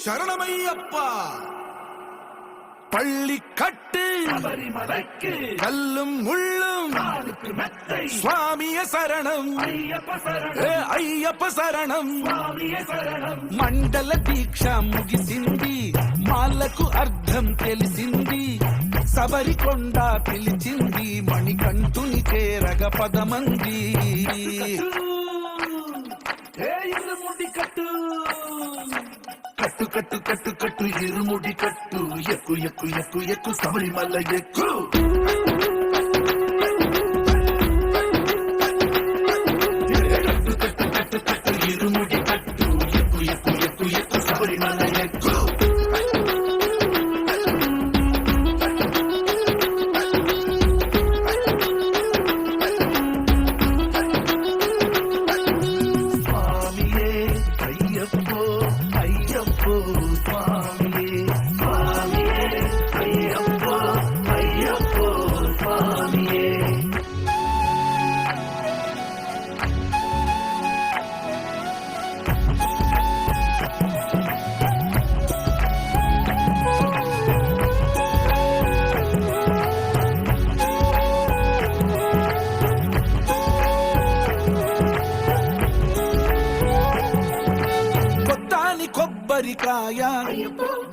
சரணமையப்பா. பள்ளி கட்டு கல்லும் முள்ளும் சுவாமிய சரணம் అయ్యప్ప శరణం. మండల దీక్ష ముగిసింది, మాలకు అర్థం తెలిసింది, శబరికొండ పిలిచింది, మణికంఠుని చేరగ పదమంది. కట్టు కట్టు కట్టు కట్టు ఇరుముడి కట్టు, ఎక్కు ఎక్కు ఎక్కు ఎక్కు శబరిమల ఎక్కు. కట్టు కట్టు కట్టు కట్టు ఇరుముడి కట్టు, ఎక్కు ఎక్కు ఎక్కు ఎక్కు శబరిమల ఎక్కు. కొబ్బరికాయ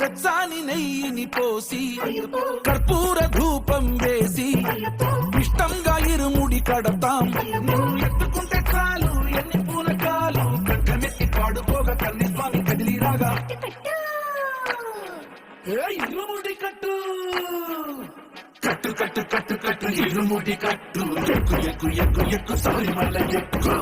గచ్చాని నెయ్యిని పోసి కర్పూర ధూపం వేసి ఇష్టంగా ఇరుముడి కడతాం. నువ్వు ఎత్తుకుంటే చాలు ఎన్ని పూనకాలు కట్టమెత్తి పాడుకోగా కన్ని స్వామి కదిలిరాగా. ఇరుముడి కట్టు కట్టు కట్టు కట్టు కట్టు ఇరుముడి కట్టు, ఎక్కు ఎక్కు ఎక్కు ఎక్కు శబరిమల ఎక్కు.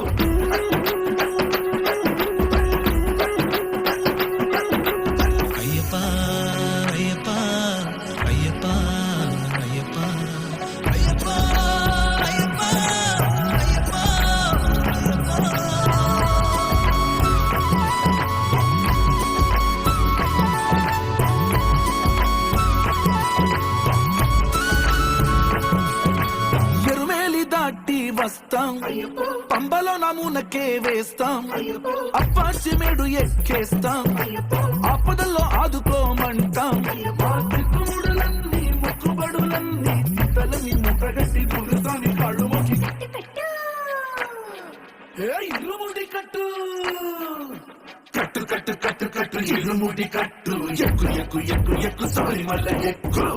వస్తాం పంబలో నమూనకే వేస్తాం, అప్పాచిమేడు ఎక్కేస్తాం, ఆపదల్లో ఆదుకోమంటాం. మొక్కుబడులన్నీ మొక్కుబడులన్నీ తలని ముట్టగట్టి పురుసాని కాళ్ళు మొక్కి ఇరుముడి కట్టు కట్టు కట్టు కట్టు కట్టు ఇరుముడి కట్టు, ఎక్కు ఎక్కు ఎక్కు ఎక్కు శబరిమల ఎక్కు.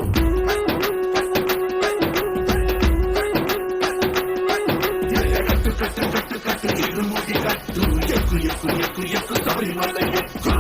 కట్టు కట్టు కట్టు కట్టు ఇరుముడి కట్టు, ఎక్కు ఎక్కు ఎక్కు ఎక్కు శబరిమల ఎక్కు.